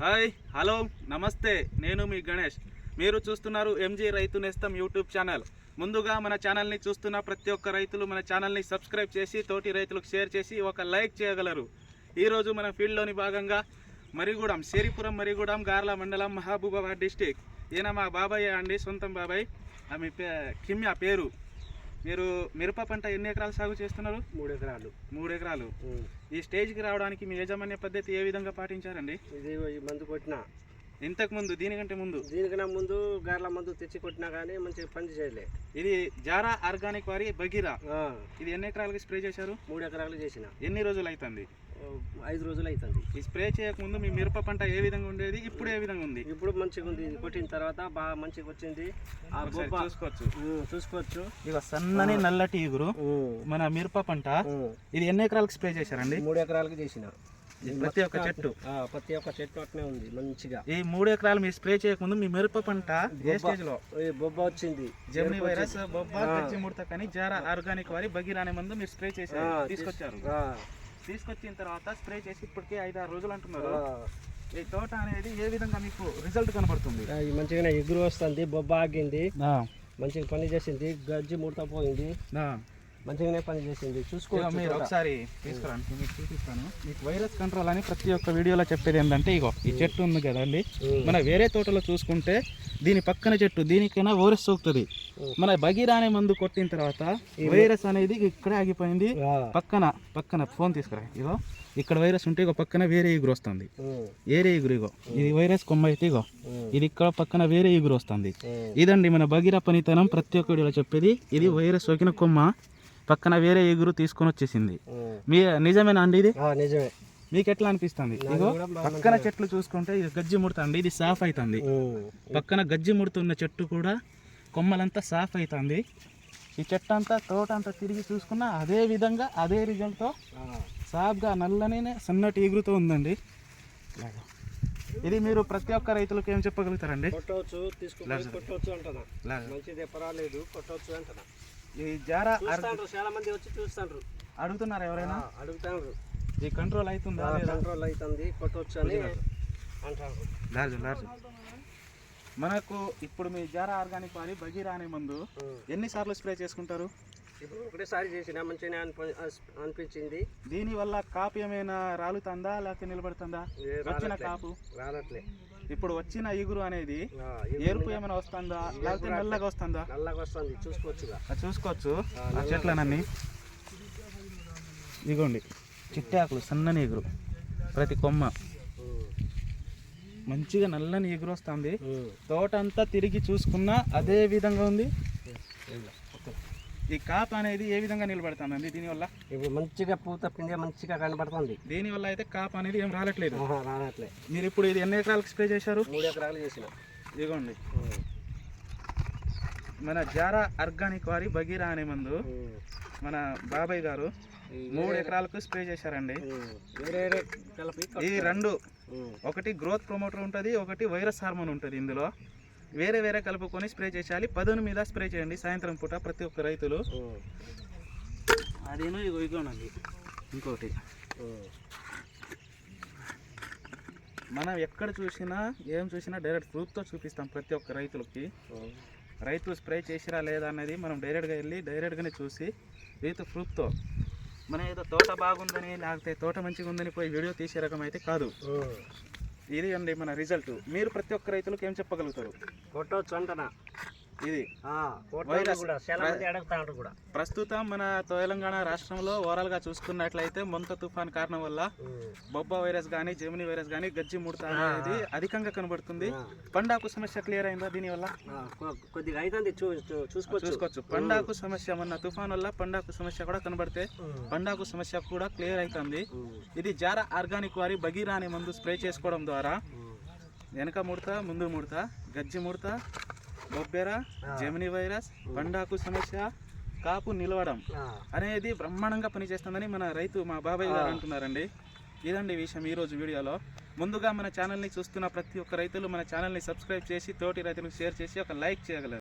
Hi hello నమస్తే, నేను మీ గణేష్. మీరు చూస్తున్నారు ఎంజీ రైతు నేస్తం యూట్యూబ్ ఛానల్. ముందుగా మన ఛానల్ని చూస్తున్న ప్రతి ఒక్క రైతులు మన ఛానల్ని సబ్స్క్రైబ్ చేసి తోటి రైతులకు షేర్ చేసి ఒక లైక్ చేయగలరు. ఈరోజు మన ఫీల్డ్లోని భాగంగా మరిగూడెం, శేరిపురం మరిగూడెం, గార్ల మండలం, మహబూబాబాద్ డిస్టిక్. ఈయన మా బాబాయ్ అండి, సొంతం బాబాయ్. ఆమె కిమ్యా పేరు. మీరు మిరప పంట ఎన్ని ఎకరాలు సాగు చేస్తున్నారు? 3 ఎకరాలు. 3 ఎకరాలు. ఈ స్టేజ్కి రావడానికి మీ యాజమాన్య పద్ధతి ఏ విధంగా పాటించారండి? ఇది మందు కొట్టినా ఇంతకు ముందు, దీనికంటే ముందు గార్ల మందు తెచ్చి కొట్టినా కానీ మంచిగా పని చేయలే. ఇది జారా ఆర్గానిక్ వారి బగీరా. ఇది ఎన్ని ఎకరాలకి స్ప్రే చేశారు? 3 ఎకరాలు చేసిన. ఎన్ని రోజులు అవుతుంది? 5 రోజులు అవుతుంది. ఈ స్ప్రే చేయకముందు మీ మిరప పంట ఏ విధంగా ఉండేది, ఇప్పుడు ఏ విధంగా ఉంది? ఇప్పుడు మంచిగా ఉంది. కొట్టిన తర్వాత బాగా మంచిగా వచ్చింది. చూసుకోవచ్చు. ఇక సన్నని నల్లటి ఇగురు మన మిరప పంట. ఇది ఎన్ని ఎకరాలకు స్ప్రే చేశారండి? 3 ఎకరాలకు చేసిన. ప్రతి ఒక్క చెట్టు అట్నే ఉంది మంచిగా. ఈ 3 ఎకరాలు మీ స్ప్రే చేయకముందు మీ మిరప పంట ఏ స్టేజ్ లో? బొబ్బ వచ్చింది. జెమిని వైరస్, బొబ్బ, గజ్జి ముడత కానీ జారా ఆర్గానిక్ వారి బగీరా అనే మందు మీరు స్ప్రే చేశారు, తీసుకొచ్చిన తర్వాత స్ప్రే చేసి ఇప్పటికే 5-6 రోజులు అంటున్నారు. ఈ తోట అనేది ఏ విధంగా మీకు రిజల్ట్ కనబడుతుంది? మంచిగానే ఎగురు వస్తుంది, బొబ్బ ఆగింది, మంచిగా పని చేసింది, గజ్జి ముడత పోయింది, మంచిగానే పని చేసింది. చూసుకోవచ్చు. మీరు ఒకసారి తీసుకురండి, మీకు చూపిస్తాను. మీకు వైరస్ కంట్రోల్ అని ప్రతి ఒక్క వీడియోలో చెప్పేది ఏంటంటే, ఇగో ఈ చెట్టు ఉంది కదండి, మన వేరే తోటలో చూసుకుంటే దీని పక్కన చెట్టు దీనికైనా వైరస్ సోకుతుంది. మన బగీరా అనే మందు కొట్టిన తర్వాత వైరస్ అనేది ఇక్కడే ఆగిపోయింది. పక్కన ఫోన్ తీసుకురా, ఇగో ఇక్కడ వైరస్ ఉంటే ఇగో పక్కన వేరే ఇగురు వస్తుంది. వేరే ఇగురు, ఇగో ఇది వైరస్ కొమ్మ అయితే, ఇగో ఇది ఇక్కడ పక్కన వేరే ఇగురు వస్తుంది. ఇదండి మన బగీరా పనితనం. ప్రతి ఒక్క వీడియోలో చెప్పేది ఇది. వైరస్ సోకిన కొమ్మ పక్కన వేరే ఎగురు తీసుకొని వచ్చేసింది. మీ నిజమేనా అండి ఇది? నిజమే. మీకు ఎట్లా అనిపిస్తుంది? ఇగో పక్కన చెట్లు చూసుకుంటే ఇది గజ్జి ముడుతుంది, ఇది సాఫ్ అవుతుంది. పక్కన గజ్జి ముడుతున్న చెట్టు కూడా కొమ్మలంతా సాఫ్ అవుతుంది. ఈ చెట్టు అంతా తోట అంతా తిరిగి చూసుకున్నా అదే విధంగా అదే రిజల్ట్తో సాఫ్గా నల్లనే సన్నటి ఎగురుతో ఉందండి. ఇది మీరు ప్రతి ఒక్క రైతులకు ఏం చెప్పగలుగుతారండి? కొట్టవచ్చు, కొట్టవచ్చు అంటున్నా. మంచిదే, పర్వాలేదు, కొట్టవచ్చు అంటున్నా. ఈ జారా చాలా మంది వచ్చి చూస్తారు, అడుగుతున్నారు, ఎవరైనా అడుగుతారు. ఈ కంట్రోల్ అవుతుందా? కంట్రోల్ అవుతుంది, కొట్టవచ్చు అని అంటారు. మనకు ఇప్పుడు మీ జారా ఆర్గానిక్ వారి బగీరా అనే మందు ఎన్నిసార్లు స్ప్రే చేసుకుంటారు? ఇప్పుడు ఒకటేసారి చేసిన, మంచిగానే అనిపించింది. దీనివల్ల కాపు ఏమైనా రాలుతుందా లేకపోతే నిలబడుతుందా? వచ్చిన కాపు రాలట్లే. ఇప్పుడు వచ్చిన ఇగురు అనేది ఎరుపు ఏమైనా వస్తుందా లేకపోతే నల్లగా వస్తుందా? నల్లగా వస్తుంది. చూసుకోవచ్చు ఆ చెట్లనన్నీ. ఇగోండి చిట్టాకులు, సన్నని ఎగురు, ప్రతి కొమ్మ మంచిగా నల్లని ఎగురు వస్తుంది. తోట అంతా తిరిగి చూసుకున్నా అదే విధంగా ఉంది. ఈ కాపు అనేది ఏ విధంగా నిలబడుతుందండి దీనివల్ల? ఇప్పుడు మంచిగా పూత పిండి మంచిగా కనబడుతుంది. దీనివల్ల అయితే కాపు అనేది ఏం రాలట్లేదు. రానట్లేదు. మీరు ఇప్పుడు ఇది ఎన్ని ఎకరాలకు స్ప్రే చేశారు? 3 ఎకరాలు చేసిన. ఇదిగోండి మన జారా ఆర్గానిక్ వారి బగీరా అనే మందు మన బాబాయ్ గారు 3 ఎకరాలకు స్ప్రే చేశారండి. ఈ రెండు, ఒకటి గ్రోత్ ప్రమోటర్ ఉంటుంది, ఒకటి వైరస్ హార్మోన్ ఉంటుంది. ఇందులో వేరే వేరే కలుపుకొని స్ప్రే చేయాలి. 10 మీద స్ప్రే చేయండి సాయంత్రం పూట ప్రతి ఒక్క రైతులు. అదేనో ఇగోనండి ఇంకోటి. మనం ఎక్కడ చూసినా ఏం చూసినా డైరెక్ట్ ప్రూఫ్తో చూపిస్తాం ప్రతి ఒక్క రైతులకి. రైతులు స్ప్రే చేసిరా లేదా అనేది మనం డైరెక్ట్గా వెళ్ళి డైరెక్ట్గానే చూసి రైతు ప్రూఫ్తో, మన ఏదో తోట బాగుందని లేకపోతే తోట మంచిగా ఉందని పోయి వీడియో తీసే రకం అయితే కాదు. ఇది అండి మన రిజల్ట్. మీరు ప్రతి ఒక్క రైతులకు ఏం చెప్పగలుగుతారు? కొట్టవచ్చు అంటనా. ఇది ప్రస్తుతం మన తెలంగాణ రాష్ట్రంలో ఓవరాల్గా చూసుకున్నట్లయితే మొంత తుఫాన్ కారణం వల్ల బొబ్బ వైరస్ కానీ, జెమిని వైరస్ కానీ, గజ్జి ముడత అనేది అధికంగా కనబడుతుంది. పండాకు సమస్య క్లియర్ అయిందా దీనివల్ల? కొద్దిగా అయితే చూసుకోవచ్చు. పండాకు సమస్య మొన్న తుఫాన్ వల్ల పండాకు సమస్య కూడా కనబడితే పండాకు సమస్య కూడా క్లియర్ అవుతుంది. ఇది జారా ఆర్గానిక్ వారి బగీరా అనే మందు స్ప్రే చేసుకోవడం ద్వారా వెనక ముడత, ముందు ముడత, గజ్జి ముడత, బొబ్బెర, జెమిని వైరస్, పండాకు సమస్య, కాపు నిలవడం అనేది బ్రహ్మాండంగా పనిచేస్తుందని మన రైతు మా బాబాయ్ గారు అంటున్నారండి. ఇదండి విషయం ఈరోజు వీడియోలో. ముందుగా మన ఛానల్ని చూస్తున్న ప్రతి ఒక్క రైతులు మన ఛానల్ని సబ్స్క్రైబ్ చేసి తోటి రైతులకు షేర్ చేసి ఒక లైక్ చేయగలరు.